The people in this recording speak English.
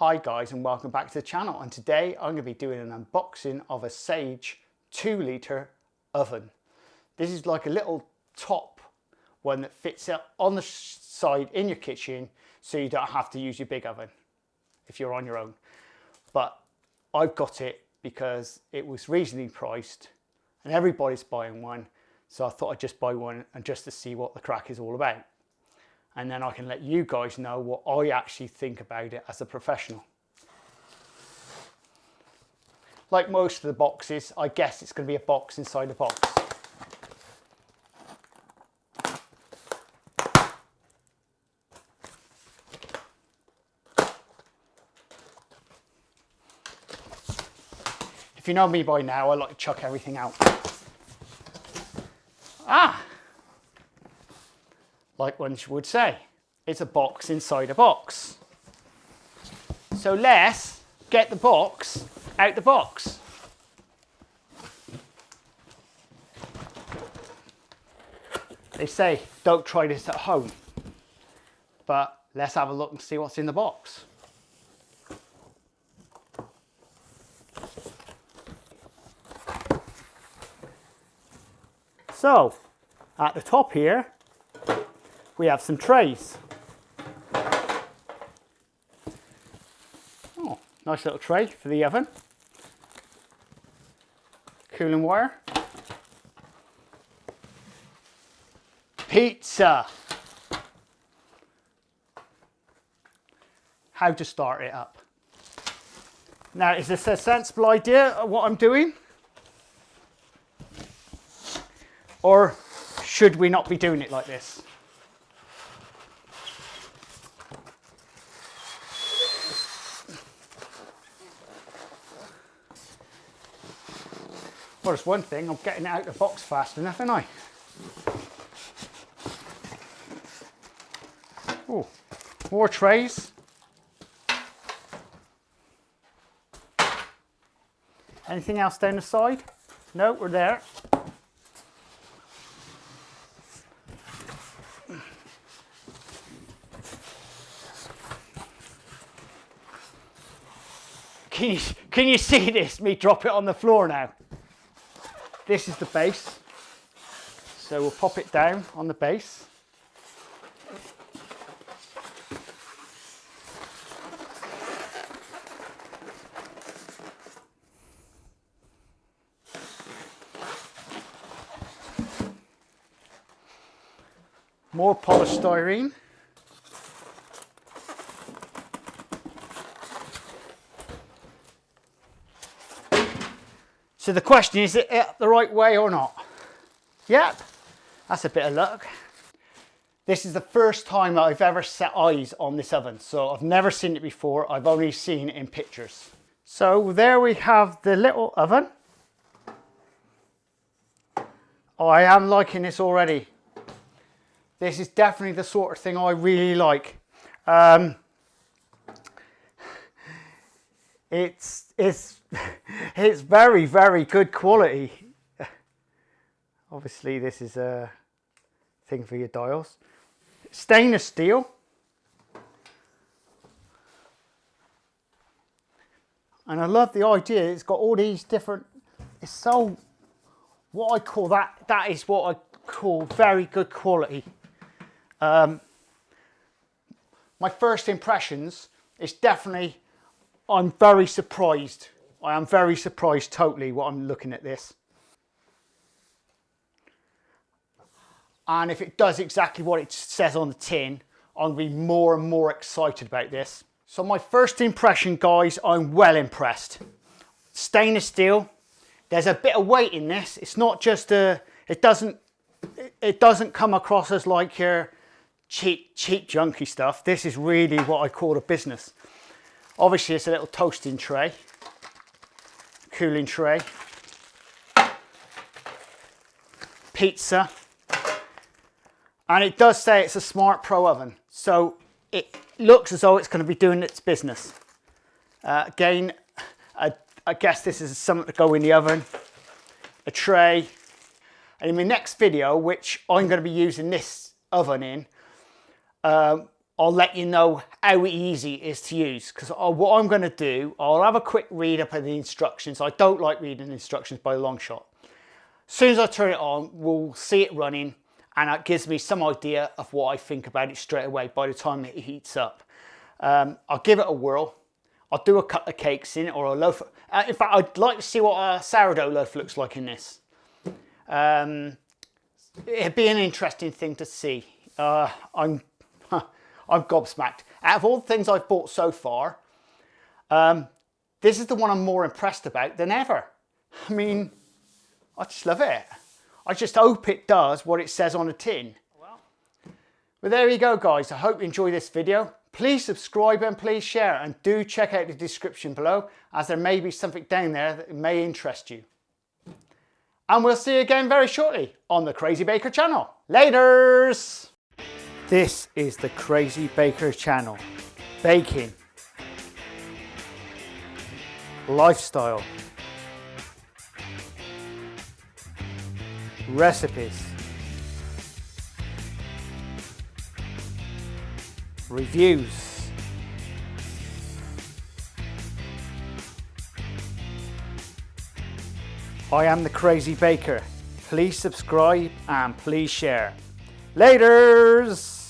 Hi guys, and welcome back to the channel, and today I'm going to be doing an unboxing of a Sage 2-litre oven. This is like a little top one that fits up on the side in your kitchen, so you don't have to use your big oven if you're on your own. But I've got it because it was reasonably priced and everybody's buying one, so I thought I'd just buy one and just to see what the crack is all about. And then I can let you guys know what I actually think about it as a professional. Like most of the boxes, I guess it's going to be a box inside a box. If you know me by now, I like to chuck everything out. Like one would say, it's a box inside a box. So let's get the box out the box. They say don't try this at home, but let's have a look and see what's in the box. So at the top here we have some trays. Oh, nice little tray for the oven. Cooling wire. Pizza. How to start it up. Now, is this a sensible idea of what I'm doing? Or should we not be doing it like this? Well, it's one thing, I'm getting it out of the box fast enough, aren't I? Oh, more trays. Anything else down the side? No, we're there. Can you see this? Me drop it on the floor now. This is the base. So we'll pop it down on the base. More polystyrene. So the question is it up the right way or not? Yep, that's a bit of luck. This is the first time that I've ever set eyes on this oven, so I've never seen it before. I've only seen it in pictures. So there we have the little oven. Oh, I am liking this already. This is definitely the sort of thing I really like. It's very, very good quality. Obviously this is a thing for your dials. Stainless steel. And I love the idea, it's got all these different, it's so, what I call that is what I call very good quality. My first impressions is definitely, I'm very surprised. I am very surprised totally what I'm looking at this. And if it does exactly what it says on the tin, I'm going to be more and more excited about this. So my first impression, guys, I'm well impressed. Stainless steel. There's a bit of weight in this. It's not just it doesn't come across as like your cheap junky stuff. This is really what I call a business. Obviously it's a little toasting tray, cooling tray, pizza, and it does say it's a Smart Pro oven, so it looks as though it's going to be doing its business. Again, I guess this is something to go in the oven, a tray, and in my next video, which I'm going to be using this oven in, I'll let you know how easy it is to use, because what I'm going to do, I'll have a quick read up of the instructions. I don't like reading instructions by a long shot. As soon as I turn it on, we'll see it running, and that gives me some idea of what I think about it straight away by the time it heats up. I'll give it a whirl. I'll do a couple of cakes in it, or a loaf. In fact, I'd like to see what a sourdough loaf looks like in this. It'd be an interesting thing to see. I'm gobsmacked. Out of all the things I've bought so far, this is the one I'm more impressed about than ever. I mean, I just love it. I just hope it does what it says on the tin. Well, there you go, guys. I hope you enjoyed this video. Please subscribe and please share, and do check out the description below, as there may be something down there that may interest you. And we'll see you again very shortly on the Crazy Baker channel. Laters! This is the Crazy Baker channel. Baking. Lifestyle. Recipes. Reviews. I am the Crazy Baker. Please subscribe and please share. Laters!